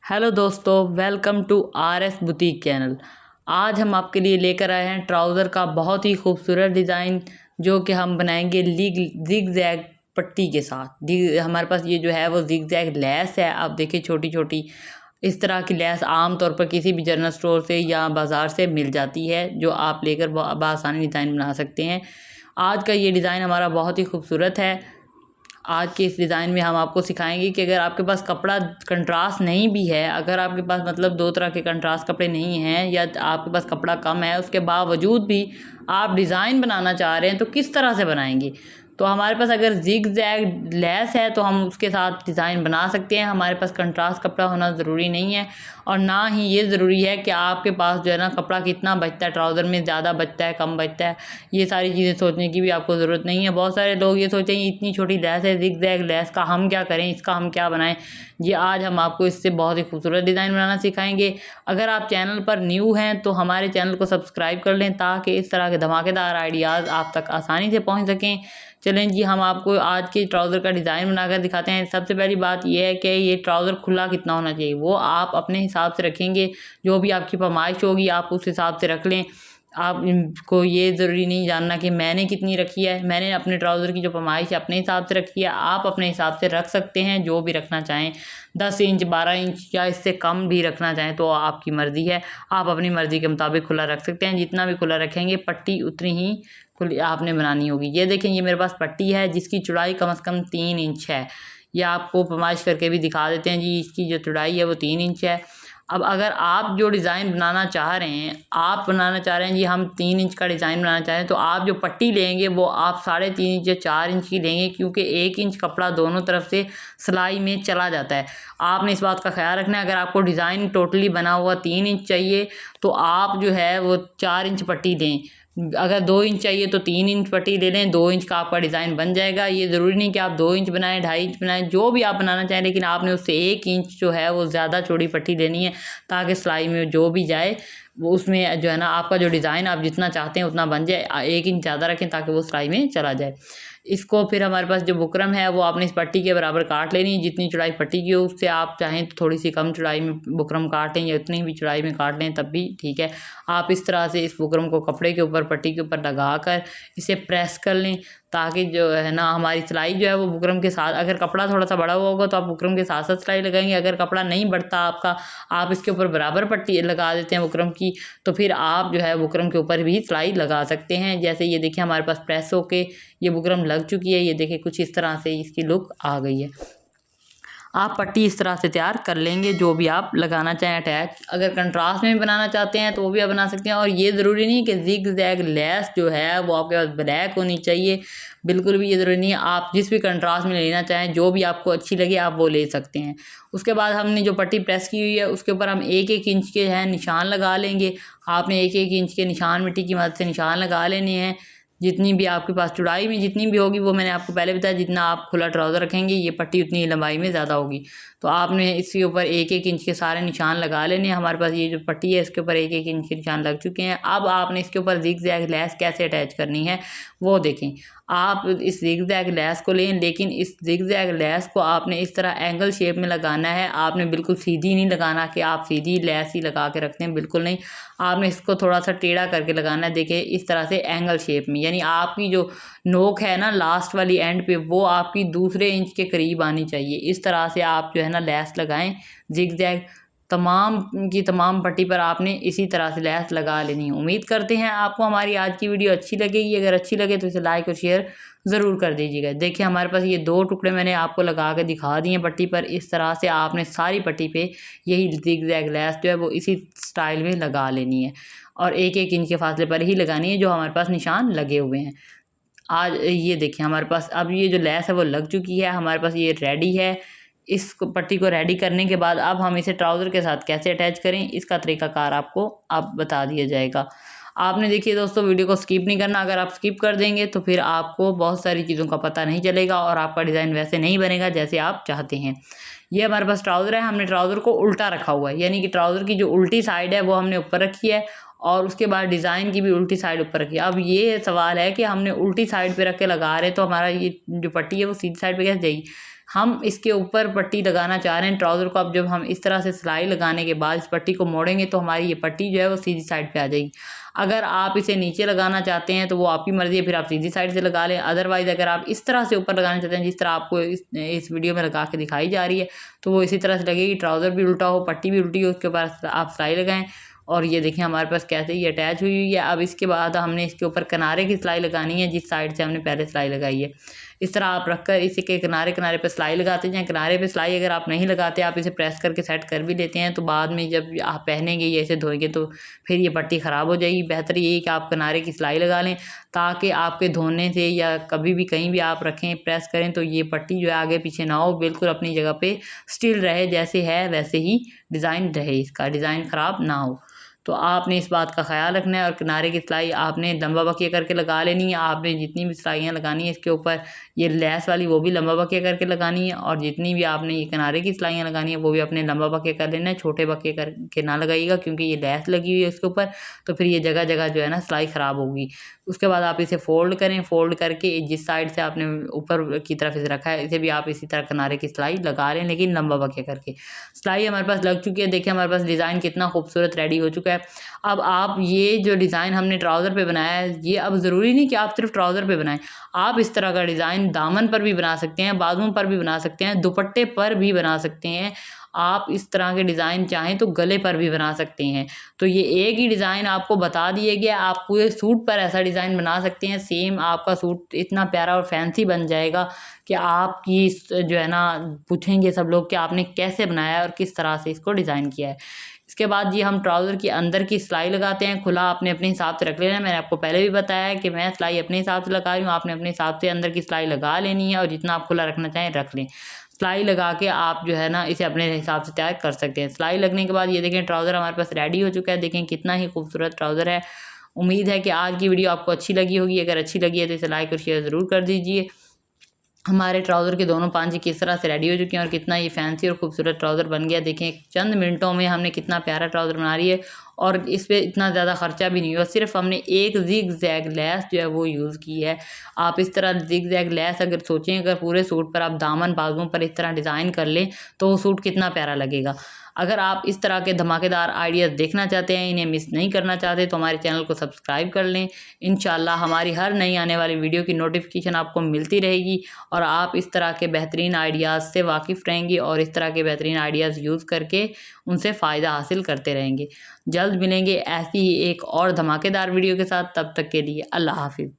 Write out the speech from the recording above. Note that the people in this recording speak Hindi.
हेलो दोस्तों, welcome to R S boutique channel. आज हम आपके लिए लेकर आए हैं ट्राउज़र का बहुत ही खूबसूरत डिज़ाइन, जो कि हम बनाएंगे जिग जैग पट्टी के साथ। हमारे पास ये जो है वो जिग जैग लेस है। आप देखिए छोटी छोटी इस तरह की लेस आम तौर पर किसी भी जनरल स्टोर से या बाज़ार से मिल जाती है, जो आप लेकर बआसानी डिज़ाइन बना सकते हैं। आज का ये डिज़ाइन हमारा बहुत ही खूबसूरत है। आज के इस डिज़ाइन में हम आपको सिखाएंगे कि अगर आपके पास कपड़ा कंट्रास्ट नहीं भी है, अगर आपके पास मतलब दो तरह के कंट्रास्ट कपड़े नहीं हैं, या आपके पास कपड़ा कम है, उसके बावजूद भी आप डिज़ाइन बनाना चाह रहे हैं तो किस तरह से बनाएंगे। तो हमारे पास अगर जिग जैग लेस है तो हम उसके साथ डिज़ाइन बना सकते हैं। हमारे पास कंट्रास्ट कपड़ा होना ज़रूरी नहीं है, और ना ही ये ज़रूरी है कि आपके पास जो है ना कपड़ा कितना बचता है, ट्राउज़र में ज़्यादा बचता है कम बचता है, ये सारी चीज़ें सोचने की भी आपको ज़रूरत नहीं है। बहुत सारे लोग ये सोचते हैं इतनी छोटी लेस है, जिग जैग लेस का हम क्या करें, इसका हम क्या बनाएं। ये आज हम आपको इससे बहुत ही खूबसूरत डिज़ाइन बनाना सिखाएंगे। अगर आप चैनल पर न्यू हैं तो हमारे चैनल को सब्सक्राइब कर लें, ताकि इस तरह के धमाकेदार आइडियाज़ आप तक आसानी से पहुँच सकें। चलें जी, हम आपको आज के ट्राउज़र का डिज़ाइन बनाकर दिखाते हैं। सबसे पहली बात यह है कि ये ट्राउज़र खुला कितना होना चाहिए, वो आप अपने हिसाब से रखेंगे। जो भी आपकी फरमाइश होगी आप उस हिसाब से रख लें। आपको ये ज़रूरी नहीं जानना कि मैंने कितनी रखी है। मैंने अपने ट्राउज़र की जो फरमाइश है अपने हिसाब से रखी है। आप अपने हिसाब से रख सकते हैं जो भी रखना चाहें, 10 इंच 12 इंच या इससे कम भी रखना चाहें तो आपकी मर्ज़ी है। आप अपनी मर्ज़ी के मुताबिक खुला रख सकते हैं। जितना भी खुला रखेंगे पट्टी उतनी ही खुली आपने बनानी होगी। ये देखें, ये मेरे पास पट्टी है जिसकी चौड़ाई कम से कम 3 इंच है। ये आपको फरमाइश करके भी दिखा देते हैं जी, इसकी जो चौड़ाई है वो 3 इंच है। अब अगर आप जो डिज़ाइन बनाना चाह रहे हैं, आप बनाना चाह रहे हैं जी हम 3 इंच का डिज़ाइन बनाना चाह रहे हैं, तो आप जो पट्टी लेंगे वो आप 3.5 इंच या 4 इंच की लेंगे, क्योंकि 1 इंच कपड़ा दोनों तरफ से सिलाई में चला जाता है। आपने इस बात का ख्याल रखना है। अगर आपको डिज़ाइन टोटली बना हुआ 3 इंच चाहिए तो आप जो है वो 4 इंच पट्टी दें। अगर 2 इंच चाहिए तो 3 इंच पट्टी ले लें, 2 इंच का आपका डिज़ाइन बन जाएगा। ये ज़रूरी नहीं कि आप 2 इंच बनाएं, 2.5 इंच बनाएं, जो भी आप बनाना चाहें, लेकिन आपने उससे 1 इंच जो है वो ज़्यादा चौड़ी पट्टी लेनी है, ताकि सिलाई में जो भी जाए वो उसमें जो है ना आपका जो डिज़ाइन आप जितना चाहते हैं उतना बन जाए। 1 इंच ज़्यादा रखें ताकि वो सिलाई में चला जाए। इसको फिर हमारे पास जो बुकरम है वो आपने इस पट्टी के बराबर काट लेनी है। जितनी चौड़ाई पट्टी की हो उससे आप चाहें तो थोड़ी सी कम चौड़ाई में बुकरम काट लें, या उतनी भी चौड़ाई में काट लें तब भी ठीक है। आप इस तरह से इस बुकरम को कपड़े के ऊपर पट्टी के ऊपर लगा कर इसे प्रेस कर लें, ताकि जो है ना हमारी सिलाई जो है वो बुकरम के साथ, अगर कपड़ा थोड़ा सा बड़ा हुआ होगा तो आप बुकरम के साथ साथ सिलाई लगाएंगे। अगर कपड़ा नहीं बढ़ता आपका, आप इसके ऊपर बराबर पट्टी लगा देते हैं बुकरम की, तो फिर आप जो है बुकरम के ऊपर भी सिलाई लगा सकते हैं। जैसे ये देखिए हमारे पास प्रेस होके ये बुकरम लग चुकी है। ये देखिए कुछ इस तरह से इसकी लुक आ गई है। आप पट्टी इस तरह से तैयार कर लेंगे, जो भी आप लगाना चाहें अटैच। अगर कंट्रास्ट में भी बनाना चाहते हैं तो वो भी आप बना सकते हैं। और ये ज़रूरी नहीं कि जिग जैग लेस जो है वो आपके पास ब्लैक होनी चाहिए, बिल्कुल भी ये ज़रूरी नहीं है। आप जिस भी कंट्रास्ट में लेना चाहें, जो भी आपको अच्छी लगे आप वो ले सकते हैं। उसके बाद हमने जो पट्टी प्रेस की हुई है उसके ऊपर हम 1-1 इंच के हैं निशान लगा लेंगे। आपने 1-1 इंच के निशान मिट्टी की मदद से निशान लगा लेने हैं। जितनी भी आपके पास चौड़ाई में जितनी भी होगी वो मैंने आपको पहले बताया, जितना आप खुला ट्राउज़र रखेंगे ये पट्टी उतनी लंबाई में ज़्यादा होगी। तो आपने इसके ऊपर 1-1 इंच के सारे निशान लगा लेने हैं। हमारे पास ये जो पट्टी है इसके ऊपर 1-1 इंच के निशान लग चुके हैं। अब आपने इसके ऊपर जिग जैग लेस कैसे अटैच करनी है वो देखें। आप इस जिग जैग लेस को लें, लेकिन इस जिग जैग लेस को आपने इस तरह एंगल शेप में लगाना है। आपने बिल्कुल सीधी नहीं लगाना कि आप सीधी लेस ही लगा के रखते हैं, बिल्कुल नहीं। आपने इसको थोड़ा सा टेढ़ा करके लगाना है। देखिए इस तरह से एंगल शेप में, यानी आपकी जो नोक है ना लास्ट वाली एंड पे, वो आपकी दूसरे इंच के करीब आनी चाहिए। इस तरह से आप जो है ना लेस लगाएं जिग जैग। तमाम की तमाम पट्टी पर आपने इसी तरह से लेस लगा लेनी है। उम्मीद करते हैं आपको हमारी आज की वीडियो अच्छी लगेगी। अगर अच्छी लगे तो इसे लाइक और शेयर ज़रूर कर दीजिएगा। देखिए हमारे पास ये 2 टुकड़े मैंने आपको लगा के दिखा दिए पट्टी पर। इस तरह से आपने सारी पट्टी पे यही जिग जैग लेस जो है वो इसी स्टाइल में लगा लेनी है, और 1-1 इंच के फासले पर ही लगानी है जो हमारे पास निशान लगे हुए हैं। आज ये देखिए हमारे पास अब ये जो लेस है वो लग चुकी है। हमारे पास ये रेडी है। इस पट्टी को रेडी करने के बाद अब हम इसे ट्राउज़र के साथ कैसे अटैच करें, इसका तरीकाकार आपको अब बता दिया जाएगा। आपने देखिए दोस्तों वीडियो को स्किप नहीं करना। अगर आप स्किप कर देंगे तो फिर आपको बहुत सारी चीज़ों का पता नहीं चलेगा और आपका डिज़ाइन वैसे नहीं बनेगा जैसे आप चाहते हैं। ये हमारे पास ट्राउज़र है। हमने ट्राउज़र को उल्टा रखा हुआ है, यानी कि ट्राउज़र की जो उल्टी साइड है वो हमने ऊपर रखी है, और उसके बाद डिज़ाइन की भी उल्टी साइड ऊपर रखी है। अब ये सवाल है कि हमने उल्टी साइड पे रख के लगा रहे तो हमारा ये जो पट्टी है वो सीधी साइड पे कैसे जाएगी। हम इसके ऊपर पट्टी लगाना चाह रहे हैं ट्राउज़र को। अब जब हम इस तरह से सिलाई लगाने के बाद इस पट्टी को मोड़ेंगे तो हमारी ये पट्टी जो है वो सीधी साइड पे आ जाएगी। अगर आप इसे नीचे लगाना चाहते हैं तो वो आपकी मर्ज़ी है, फिर आप सीधी साइड से लगा लें। अदरवाइज़ अगर आप इस तरह से ऊपर लगाना चाहते हैं जिस तरह आपको इस वीडियो में लगा के दिखाई जा रही है, तो वो इसी तरह से लगेगी। ट्राउज़र भी उल्टा हो, पट्टी भी उल्टी हो, उसके ऊपर आप सिलाई लगाएं। और ये देखिए हमारे पास कैसे ये अटैच हुई हुई है। अब इसके बाद हमने इसके ऊपर किनारे की सिलाई लगानी है जिस साइड से हमने पहले सिलाई लगाई है। इस तरह आप रखकर इसी के किनारे किनारे पे सिलाई लगाते जाएं। किनारे पे सिलाई अगर आप नहीं लगाते, आप इसे प्रेस करके सेट कर भी लेते हैं, तो बाद में जब आप पहनेंगे या इसे धोएंगे तो फिर ये पट्टी ख़राब हो जाएगी। बेहतर यही कि आप किनारे की सिलाई लगा लें ताकि आपके धोने से या कभी भी कहीं भी आप रखें प्रेस करें तो ये पट्टी जो है आगे पीछे ना हो, बिल्कुल अपनी जगह पे स्टिल रहे, जैसे है वैसे ही डिज़ाइन रहे, इसका डिज़ाइन ख़राब ना हो। तो आपने इस बात का ख्याल रखना है। और किनारे की सिलाई आपने लंबा बकिया करके लगा लेनी है। आपने जितनी भी सिलाइयाँ लगानी है इसके ऊपर, ये लेस वाली वो भी लंबा बकिया करके लगानी है, और जितनी भी आपने ये किनारे की सिलाइयाँ लगानी है वो भी अपने लंबा बकिया कर लेना है। छोटे बकिए करके ना लगाइएगा क्योंकि ये लेस लगी हुई है इसके ऊपर, तो फिर ये जगह जगह जो है ना सिलाई ख़राब होगी। उसके बाद आप इसे फ़ोल्ड करें। फ़ोल्ड करके जिस साइड से आपने ऊपर की तरफ इसे रखा है इसे भी आप इसी तरह किनारे की सिलाई लगा लें, लेकिन लंबा बकिया करके। सिलाई हमारे पास लग चुकी है, देखिए हमारे पास डिज़ाइन कितना खूबसूरत रेडी हो चुका है। अब आप ये जो डिज़ाइन हमने ट्राउज़र पे बनाया है, ये अब ज़रूरी नहीं कि आप सिर्फ ट्राउज़र पे बनाएं। आप इस तरह का डिज़ाइन दामन पर भी बना सकते हैं, बाजुओं पर भी बना सकते हैं, दुपट्टे पर भी बना सकते हैं। आप इस तरह के डिज़ाइन चाहें तो गले पर भी बना सकते हैं। तो ये एक ही डिज़ाइन आपको बता दिए गया, आप पूरे सूट पर ऐसा डिज़ाइन बना सकते हैं। सेम आपका सूट इतना प्यारा और फैंसी बन जाएगा कि आपकी जो है ना पूछेंगे सब लोग कि आपने कैसे बनाया है और किस तरह से इसको डिज़ाइन किया है। इसके बाद ये हम ट्राउज़र के अंदर की सिलाई लगाते हैं। खुला आपने अपने हिसाब से रख लेना है। मैंने आपको पहले भी बताया है कि मैं सिलाई अपने हिसाब से लगा रही हूँ, आपने अपने हिसाब से अंदर की सिलाई लगा लेनी है और जितना आप खुला रखना चाहें रख लें। सिलाई लगा के आप जो है ना इसे अपने हिसाब से तैयार कर सकते हैं। सिलाई लगने के बाद ये देखें ट्राउज़र हमारे पास रेडी हो चुका है। देखें कितना ही खूबसूरत ट्राउज़र है। उम्मीद है कि आज की वीडियो आपको अच्छी लगी होगी। अगर अच्छी लगी है तो इसे लाइक और शेयर ज़रूर कर दीजिए। हमारे ट्राउज़र के दोनों पांजे किस तरह से रेडी हो चुके हैं और कितना ये फैंसी और खूबसूरत ट्राउज़र बन गया। देखें चंद मिनटों में हमने कितना प्यारा ट्राउज़र बना रही है और इस पे इतना ज़्यादा ख़र्चा भी नहीं हुआ। सिर्फ हमने एक ज़िग ज़ैग लेस जो है वो यूज़ की है। आप इस तरह ज़िग ज़ैग लेस अगर सोचें, अगर पूरे सूट पर आप दामन बाजुओं पर इस तरह डिज़ाइन कर लें तो वो सूट कितना प्यारा लगेगा। अगर आप इस तरह के धमाकेदार आइडियाज़ देखना चाहते हैं, इन्हें मिस नहीं करना चाहते, तो हमारे चैनल को सब्सक्राइब कर लें। इंशाल्लाह हमारी हर नई आने वाली वीडियो की नोटिफिकेशन आपको मिलती रहेगी और आप इस तरह के बेहतरीन आइडियाज़ से वाकिफ़ रहेंगे और इस तरह के बेहतरीन आइडियाज़ यूज़ करके उनसे फ़ायदा हासिल करते रहेंगे। जल्द मिलेंगे ऐसी ही एक और धमाकेदार वीडियो के साथ। तब तक के लिए अल्लाह हाफ़िज़।